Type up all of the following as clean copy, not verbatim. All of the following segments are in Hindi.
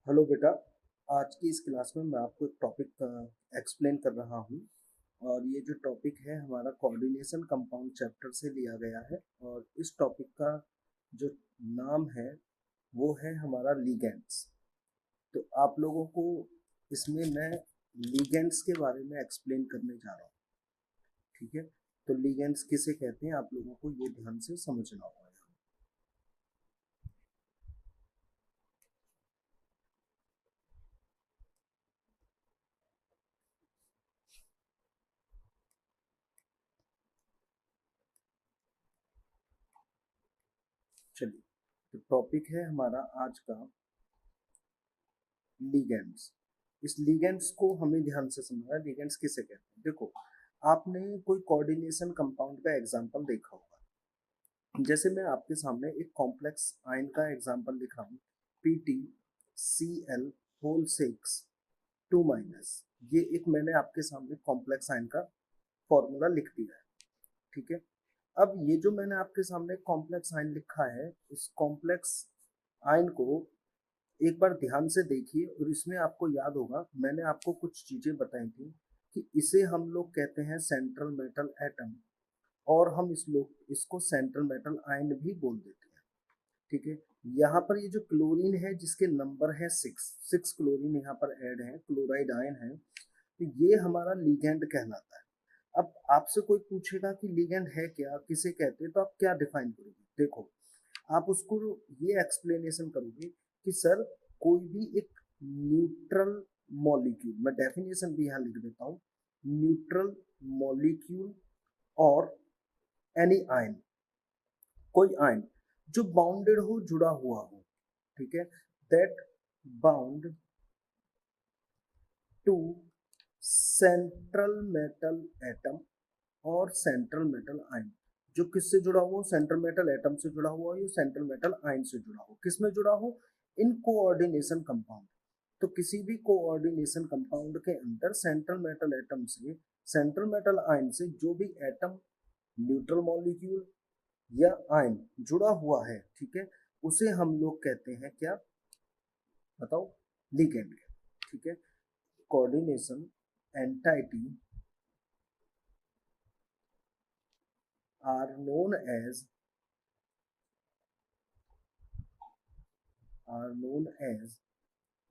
हेलो बेटा। आज की इस क्लास में मैं आपको एक टॉपिक एक्सप्लेन कर रहा हूँ। और ये जो टॉपिक है हमारा कोऑर्डिनेशन कंपाउंड चैप्टर से लिया गया है। और इस टॉपिक का जो नाम है वो है हमारा लिगेंड्स। तो आप लोगों को इसमें मैं लिगेंड्स के बारे में एक्सप्लेन करने जा रहा हूँ। ठीक है, तो लिगेंड्स किसे कहते हैं आप लोगों को ये ध्यान से समझना होगा। चलिए, तो टॉपिक है हमारा आज का लिगेंड्स। इस लिगेंड्स को हमें ध्यान से समझना है। लिगेंड्स किसे कहते हैं? देखो, आपने कोई कोऑर्डिनेशन कंपाउंड का एग्जांपल देखा होगा। जैसे मैं आपके सामने एक कॉम्प्लेक्स आयन का एग्जांपल लिख रहा हूँ, PtCl होल 6 2 माइनस। ये एक मैंने आपके सामने कॉम्प्लेक्स आयन का फॉर्मूला लिख दिया है। ठीक है, अब ये जो मैंने आपके सामने कॉम्प्लेक्स आयन लिखा है, इस कॉम्प्लेक्स आयन को एक बार ध्यान से देखिए। और इसमें आपको याद होगा मैंने आपको कुछ चीजें बताई थी कि इसे हम लोग कहते हैं सेंट्रल मेटल एटम, और हम इसको सेंट्रल मेटल आयन भी बोल देते हैं। ठीक है, यहाँ पर ये जो क्लोरीन है जिसके नंबर है 6 क्लोरीन यहाँ पर ऐड है, क्लोराइड आयन है, तो ये हमारा लिगेंड कहलाता है। अब आपसे कोई पूछेगा कि लिगेंड है क्या, किसे कहते हैं, तो आप क्या डिफाइन करोगे? देखो, आप उसको ये एक्सप्लेनेशन करोगे कि सर कोई भी एक न्यूट्रल मॉलिक्यूल, मैं डेफिनेशन भी यहाँ लिख देता हूँ, न्यूट्रल मॉलिक्यूल और एनी आयन, कोई आयन जो बाउंडेड हो, जुड़ा हुआ हो, ठीक है, that bound to central metal atom और सेंट्रल मेटल आयन, जो किससे जुड़ा हुआ हो? सेंट्रल मेटल एटम से जुड़ा हुआ हो या सेंट्रल मेटल आयन से जुड़ा हो। किस में जुड़ा हो? In coordination compound. तो किसी भी कोऑर्डिनेशन कंपाउंड के अंदर सेंट्रल मेटल एटम से, सेंट्रल मेटल आयन से जो भी एटम, न्यूट्रल मॉलिक्यूल या आयन जुड़ा हुआ है, ठीक है, उसे हम लोग कहते हैं क्या? बताओ, लिगेंड। ठीक है, coordination entity are known as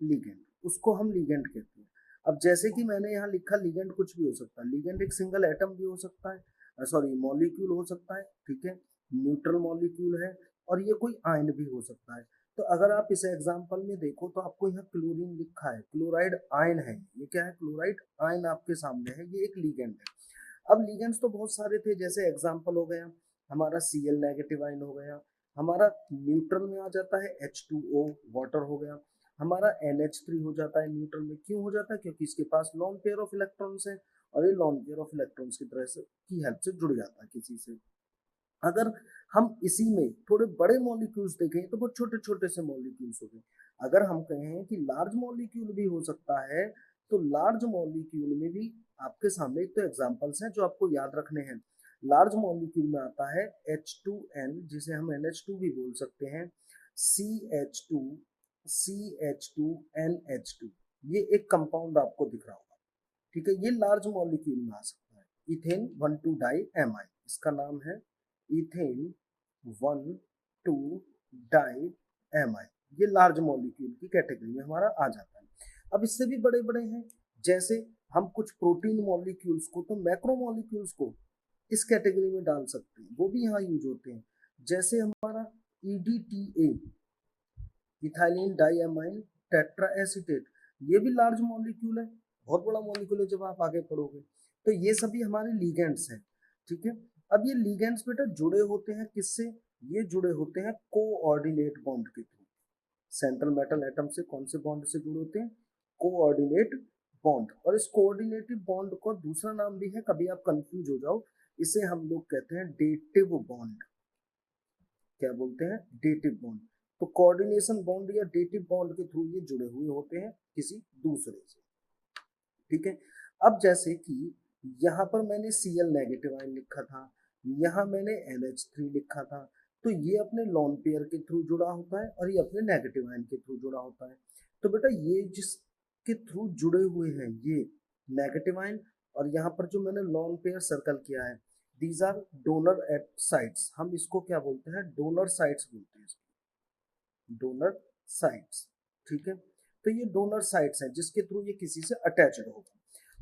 ligand. उसको हम लिगेंड कहते हैं। अब जैसे कि मैंने यहाँ लिखा, लिगेंड कुछ भी हो सकता है। लिगेंड एक सिंगल एटम भी हो सकता है, सॉरी मॉलिक्यूल हो सकता है, ठीक है, न्यूट्रल मॉलिक्यूल है, और ये कोई आयन भी हो सकता है। तो अगर आप इस एग्जांपल में देखो तो आपको यहाँ क्लोरीन लिखा है, क्लोराइड आयन है। ये क्या है? क्लोराइड आयन आपके सामने है, ये एक लिगेंड है। अब लिगेंड्स तो बहुत सारे थे, जैसे एग्जांपल हो गया हमारा Cl नेगेटिव आयन हो गया, हमारा न्यूट्रल में आ जाता है H2O, वाटर हो गया, हमारा NH3 हो जाता है न्यूट्रल में। क्यों हो जाता है? क्योंकि इसके पास लॉन पेयर ऑफ इलेक्ट्रॉन्स है, और ये लॉन पेयर ऑफ इलेक्ट्रॉन्स की तरह से की हेल्प से जुड़ जाता है किसी से। अगर हम इसी में थोड़े बड़े मॉलिक्यूल्स देखें तो वो छोटे छोटे से मॉलिक्यूल्स हो गए। अगर हम कहें कि लार्ज मॉलिक्यूल भी हो सकता है, तो लार्ज मॉलिक्यूल में भी आपके सामने एक तो एग्जांपल्स हैं जो आपको याद रखने हैं। लार्ज मॉलिक्यूल में आता है H2N, जिसे हम NH2 भी बोल सकते हैं, CH2, CH2NH2। ये एक कंपाउंड आपको दिख रहा होगा। ठीक है, ये लार्ज मॉलिक्यूल में आ सकता है। इथेन 1,2 डाई एमाइन, इसका नाम है इथेन 1,2 डाई एमाइन। ये लार्ज मॉलिक्यूल की कैटेगरी में हमारा आ जाता है। अब इससे भी बड़े बड़े हैं, जैसे हम कुछ प्रोटीन मॉलिक्यूल्स को, तो मैक्रो मॉलिक्यूल्स को इस कैटेगरी में डाल सकते हैं, वो भी यहाँ यूज होते हैं। जैसे हमारा EDTA, ethylene diamine tetra acetate, ये भी लार्ज मॉलिक्यूल है, बहुत बड़ा मॉलिक्यूल है जब आप आगे पढ़ोगे। तो ये सभी हमारे लिगेंड्स हैं। ठीक है, अब ये लिगेंड्स बेटा जुड़े होते हैं किससे? ये जुड़े होते हैं कोऑर्डिनेट बॉन्ड के थ्रू। सेंट्रल मेटल एटम से कौन से बॉन्ड से जुड़े होते हैं? Coordinate bond. और इस कोऑर्डिनेटिव बॉन्ड को दूसरा नाम भी है, कभी आप कंफ्यूज हो जाओ, इसे हम लोग कहते हैं डेटिव बॉन्ड। क्या बोलते हैं? Dative bond. तो कोऑर्डिनेशन बॉन्ड या डेटिव बॉन्ड के थ्रू ये जुड़े हुए होते हैं किसी दूसरे से। ठीक है, अब जैसे कि यहाँ पर मैंने Cl नेगेटिव आयन लिखा था, यहाँ मैंने NH3 लिखा था, तो ये अपने लोन पेयर के थ्रू जुड़ा होता है और ये अपने नेगेटिव आयन के थ्रू जुड़ा होता है। तो बेटा ये जिसके थ्रू जुड़े हुए हैं ये नेगेटिव आयन, और यहाँ पर जो मैंने लोन पेयर सर्कल किया है these are donor at sites, हम इसको क्या बोलते हैं, डोनर साइट्स बोलते हैं, डोनर साइट्स। ठीक है, तो ये डोनर साइट्स हैं जिसके थ्रू ये किसी से अटैच्ड होगा।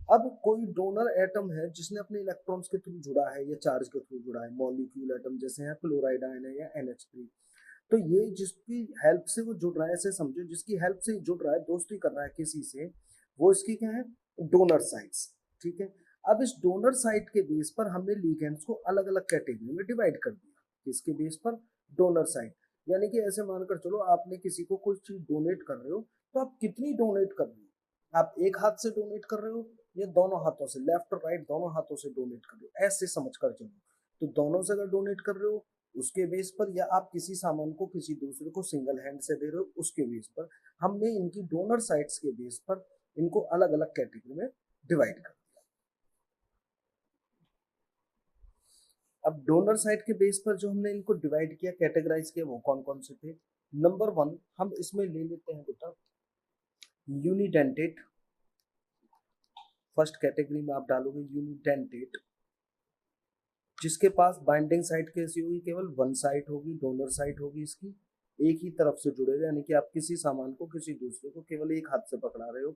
अब कोई डोनर एटम है जिसने अपने इलेक्ट्रॉन्स के थ्रू जुड़ा है या चार्ज के थ्रू जुड़ा है, मॉलिक्यूल एटम जैसे है क्लोराइड आयन है या NH3, तो ये जिसकी हेल्प से वो जुड़ रहा है, ऐसे समझो जिसकी हेल्प से जुड़ रहा है, दोस्ती कर रहा है किसी से, वो इसकी क्या है, डोनर साइट्स। ठीक है, अब इस डोनर साइट के बेस पर हमने लिगेंड्स को अलग अलग कैटेगरी में डिवाइड कर दिया। किसके बेस पर, डोनर साइट। यानी कि ऐसे मानकर चलो आपने किसी को कुछ चीज डोनेट कर रहे हो, तो आप कितनी डोनेट कर रहे हो, आप एक हाथ से डोनेट कर रहे हो या दोनों हाथों से, लेफ्ट और राइट दोनों हाथों से डोनेट कर रहे हो, ऐसे समझ कर चलो। तो दोनों से अगर डोनेट कर रहे हो उसके बेस पर, या आप किसी सामान को किसी दूसरे को सिंगल हैंड से दे रहे हो उसके बेस पर, हमने इनकी डोनर साइट्स के बेस पर इनको अलग अलग कैटेगरी में डिवाइड कर दिया। अब डोनर साइट के बेस पर जो हमने इनको डिवाइड किया, कैटेगराइज किया, वो कौन कौन से थे। नंबर 1 हम इसमें ले लेते हैं बेटा यूनिडेंटेट। फर्स्ट कैटेगरी में आप डालोगे यूनिडेंटेट, जिसके पास बाइंडिंग साइट कैसी होगी, केवल वन साइट होगी, डोनर साइट होगी इसकी, एक ही तरफ से जुड़ेगा, यानी कि आप किसी सामान को किसी दूसरे को केवल एक हाथ से पकड़ा रहे हो,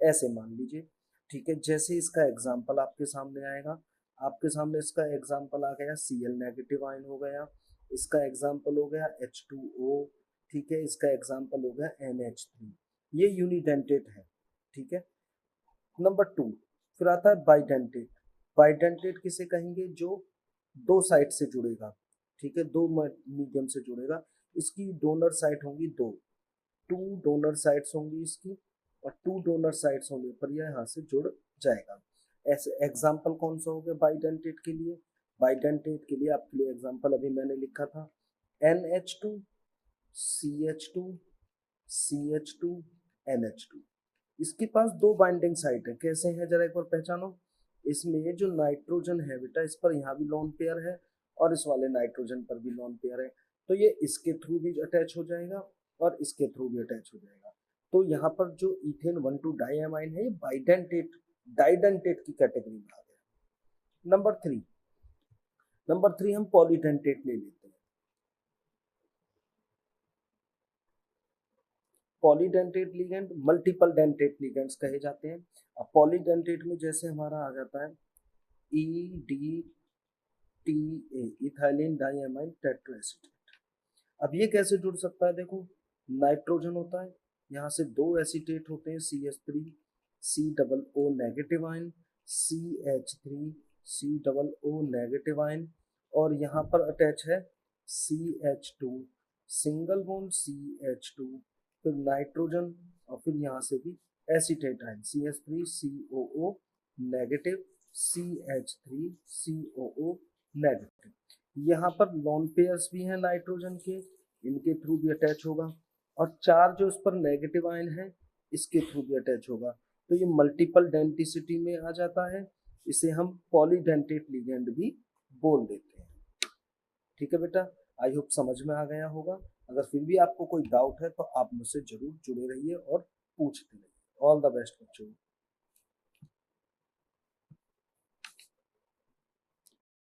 ऐसे मान लीजिए। ठीक है, जैसे इसका एग्जाम्पल आपके सामने आएगा, आपके सामने इसका एग्जाम्पल आ गया Cl नेगेटिव आयन हो गया, इसका एग्जाम्पल हो गया H2O, ठीक है, इसका एग्जाम्पल हो गया NH3, ये यूनिडेंटेट है। ठीक है, नंबर 2 फिर आता है बाइडेंटेट। बाइडेंटेट किसे कहेंगे, जो दो साइड से जुड़ेगा। ठीक है, दो मीडियम से जुड़ेगा, इसकी डोनर साइट होंगी दो, 2 डोनर साइट्स होंगी इसकी, और 2 डोनर साइट्स होंगे पर यह यहाँ से जुड़ जाएगा। ऐसे एग्जाम्पल कौन सा हो गया बाइडेंटेट के लिए, बाइडेंटेट के लिए आपके लिए एग्जाम्पल अभी मैंने लिखा था NH2 CH2 CH2 NH2। इसके पास दो बाइंडिंग साइट है, कैसे है जरा एक बार पहचानो। इसमें जो नाइट्रोजन है बेटा, इस पर यहाँ भी लोन पेयर है और इस वाले नाइट्रोजन पर भी लोन पेयर है, तो ये इसके थ्रू भी अटैच हो जाएगा और इसके थ्रू भी अटैच हो जाएगा। तो यहाँ पर जो इथेन 1,2 डाइएमाइन है ये बाइडेंटेट डाइडेंटेट की कैटेगरी में आ गया। नंबर थ्री हम पॉलीडेंटेट ले लेते हैं। Polydentate ligand multiple dentate ligands कहे जाते हैं। अब पॉलीडेंटेट में जैसे हमारा आ जाता है EDTA, इथाइलिन डाइएमाइन टेट्राएसीटेट। अब ये कैसे जुड़ सकता है, देखो नाइट्रोजन होता है, यहाँ से दो एसीटेट होते हैं CH3 COO negative ion, CH3 COO negative ion, और यहाँ पर अटैच है CH2 सिंगल बॉन्ड CH2, फिर नाइट्रोजन, और फिर यहाँ से भी acetate ion CH3 COO negative CH3 COO negative. यहाँ पर लोन पेयर्स भी हैं नाइट्रोजन के, इनके थ्रू भी अटैच होगा, और चार जो इस पर नेगेटिव आयन है इसके थ्रू भी अटैच होगा, तो ये मल्टीपल डेंटिसिटी में आ जाता है, इसे हम पॉलीडेंटेट लिगेंड भी बोल देते हैं। ठीक है बेटा, आई होप समझ में आ गया होगा। अगर फिर भी आपको कोई डाउट है तो आप मुझसे जरूर जुड़े रहिए और पूछते रहिए। ऑल द बेस्ट बच्चों।